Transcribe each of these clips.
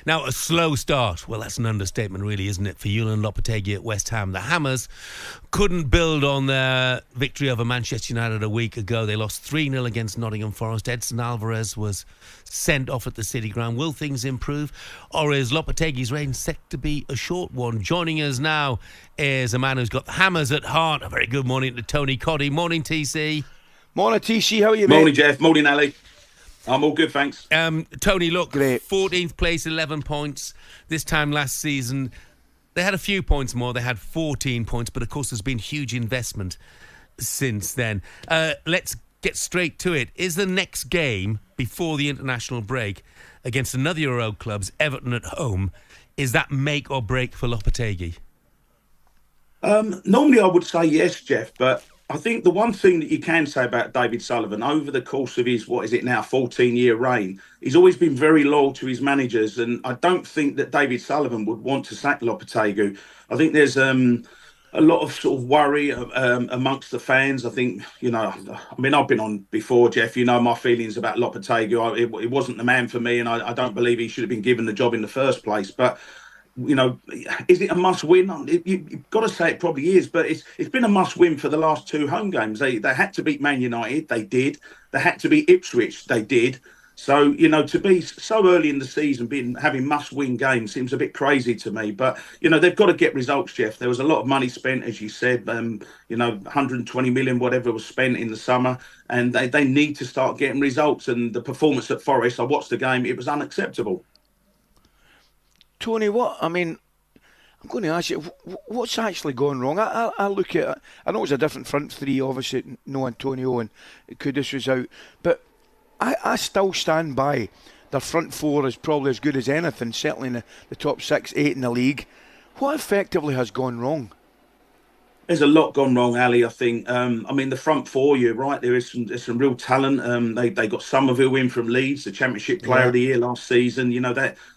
Now, a slow start. Well, that's an understatement, really, isn't it, for Julen Lopetegui at West Ham? The Hammers couldn't build on their victory over Manchester United a week ago. They lost 3-0 against Nottingham Forest. Edson Alvarez was sent off at the City Ground. Will things improve, or is Lopetegui's reign set to be a short one? Joining us now is a man who's got the Hammers at heart. A very good morning to Tony Cottee. Morning, TC. Morning, TC. How are you, mate? Morning, Jeff. Morning, Ali. I'm all good, thanks. Tony, look, Great. 14th place, 11 points. This time last season, they had a few points more. They had 14 points, but of course there's been huge investment since then. Let's get straight to it. Is the next game before the international break against another Euro clubs, Everton at home, is that make or break for Lopetegui? Normally I would say yes, Jeff, but I think the one thing that you can say about David Sullivan over the course of his, 14-year reign, he's always been very loyal to his managers, and I don't think that David Sullivan would want to sack Lopetegui. I think there's a lot of sort of worry amongst the fans. I think, I've been on before, Jeff, my feelings about Lopetegui. It wasn't the man for me, and I don't believe he should have been given the job in the first place, but is it a must-win? You've got to say it probably is, but it's been a must-win for the last two home games. They had to beat Man United, they did. They had to beat Ipswich, they did. So, to be so early in the season having must-win games seems a bit crazy to me. But, they've got to get results, Jeff. There was a lot of money spent, as you said, 120 million, whatever was spent in the summer, and they need to start getting results. And the performance at Forest, I watched the game, it was unacceptable. Tony, I'm going to ask you, what's actually gone wrong? I look at it, I know it's a different front three, obviously, no Antonio and Kudus was out, but I still stand by their front four is probably as good as anything, certainly in the top 6, 8 in the league. What effectively has gone wrong? There's a lot gone wrong, Ali, I think. The front four, you're right, there's some real talent. They got Somerville in from Leeds, the Championship Player of the Year last season.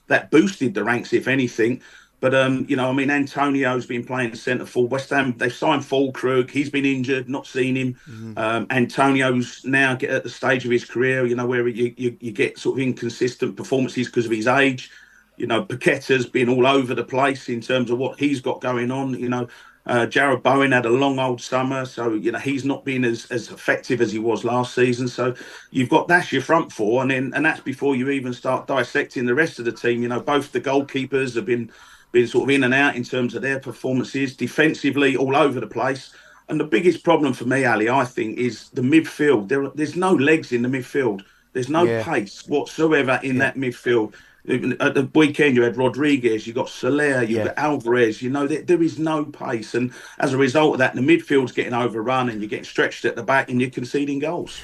That boosted the ranks, if anything. But, Antonio's been playing centre forward. West Ham, they've signed Fulkrug. He's been injured, not seen him. Mm-hmm. Antonio's now at the stage of his career, where you get sort of inconsistent performances because of his age. Paqueta's been all over the place in terms of what he's got going on, Jared Bowen had a long old summer, so he's not been as effective as he was last season. So that's your front four, and that's before you even start dissecting the rest of the team. Both the goalkeepers have been sort of in and out in terms of their performances, defensively all over the place. And the biggest problem for me, Ali, I think, is the midfield. There's no legs in the midfield. There's no pace whatsoever in that midfield. At the weekend, you had Rodriguez, you got Soler, you got Alvarez. There is no pace, and as a result of that, the midfield's getting overrun, and you're getting stretched at the back, and you're conceding goals.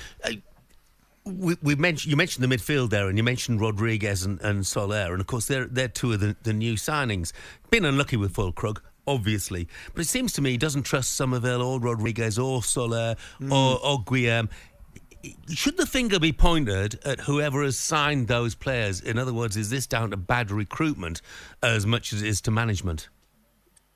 You mentioned the midfield there, and you mentioned Rodriguez and Soler, and of course they're two of the new signings. Been unlucky with Fulkrug, obviously, but it seems to me he doesn't trust Somerville or Rodriguez or Soler or Guillem. Should the finger be pointed at whoever has signed those players? In other words, is this down to bad recruitment as much as it is to management?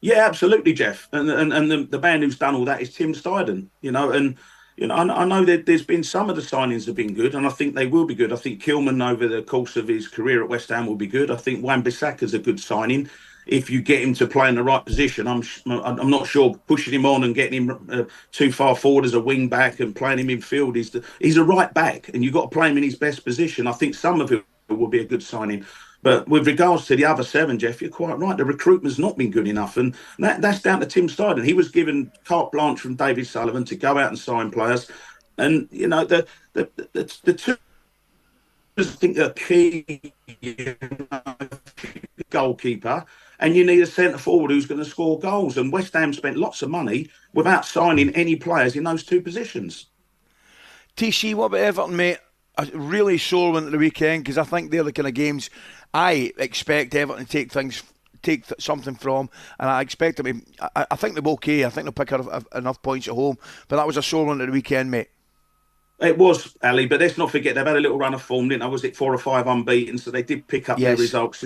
Yeah, absolutely, Jeff. And the man who's done all that is Tim Steidten. I know that there's been some of the signings have been good, and I think they will be good. I think Kilman over the course of his career at West Ham will be good. I think Wan-Bissaka's a good signing. If you get him to play in the right position, I'm not sure pushing him on and getting him too far forward as a wing back and playing him in field. He's a right back, and you've got to play him in his best position. I think some of it will be a good signing. But with regards to the other 7, Jeff, you're quite right. The recruitment's not been good enough, and that's down to Tim Steidten. He was given carte blanche from David Sullivan to go out and sign players, and the two I think are key. Goalkeeper, and you need a centre forward who's going to score goals. And West Ham spent lots of money without signing any players in those two positions. TC, what about Everton, mate? A really sore one at the weekend, because I think they're the kind of games I expect Everton to take something from, and I expect them. I think they're okay. I think they'll pick up enough points at home, but that was a sore one at the weekend, mate. It was, Ali, but let's not forget they've had a little run of form, didn't they? Was it 4 or 5 unbeaten? So they did pick up their results.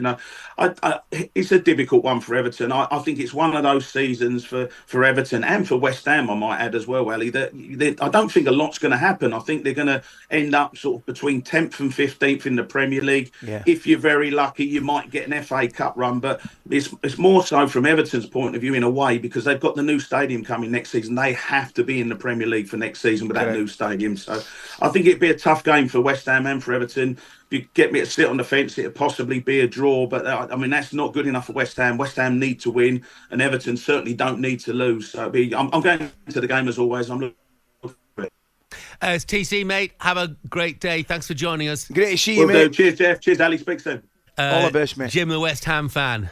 It's a difficult one for Everton. I think it's one of those seasons for Everton and for West Ham, I might add as well, Ali. I don't think a lot's going to happen. I think they're going to end up sort of between 10th and 15th in the Premier League. Yeah. If you're very lucky, you might get an FA Cup run, but it's more so from Everton's point of view in a way, because they've got the new stadium coming next season. They have to be in the Premier League for next season with that new stadium. So I think it'd be a tough game for West Ham and for Everton. If you get me to sit on the fence, it'd possibly be a draw. But, I mean, that's not good enough for West Ham. West Ham need to win, and Everton certainly don't need to lose. So I'm going to the game as always. I'm looking for it. It's TC, mate. Have a great day. Thanks for joining us. Great to see you, mate. Cheers, Jeff. Cheers, Ali. Speak soon. All the best, mate. Jim, the West Ham fan.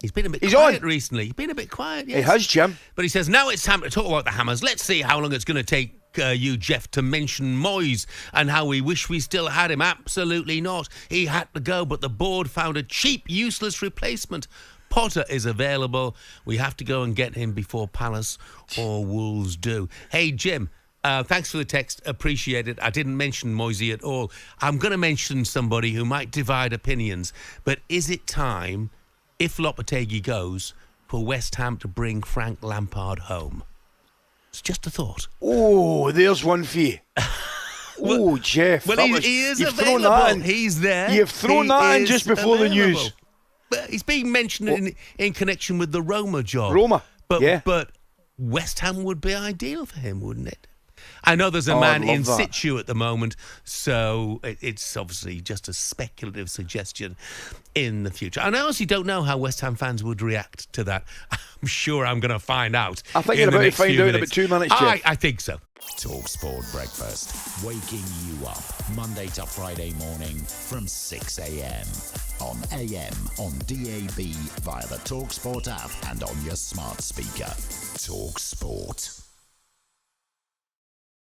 He's been a bit quiet recently. He's been a bit quiet, yes. He has, Jim. But he says, now it's time to talk about the Hammers. Let's see how long it's going to take you, Jeff, to mention Moyes and how we wish we still had him. Absolutely not. He had to go, but the board found a cheap, useless replacement. Potter is available. We have to go and get him before Palace or Wolves do. Hey, Jim, thanks for the text. Appreciate it. I didn't mention Moisey at all. I'm going to mention somebody who might divide opinions, but is it time, if Lopetegui goes, for West Ham to bring Frank Lampard home? It's just a thought. Oh, there's one for you. Oh, Jeff. Well, he is available. He's there. You've thrown that in just before the news. But he's being mentioned in connection with the Roma job. But West Ham would be ideal for him, wouldn't it? I know there's a man in situ at the moment, so it's obviously just a speculative suggestion in the future. And I honestly don't know how West Ham fans would react to that. I'm sure I'm going to find out. I think you're about to find out in about 2 minutes, Jeff. I think so. talkSPORT Breakfast, waking you up Monday to Friday morning from 6 a.m. on AM, on DAB, via the talkSPORT app and on your smart speaker. talkSPORT.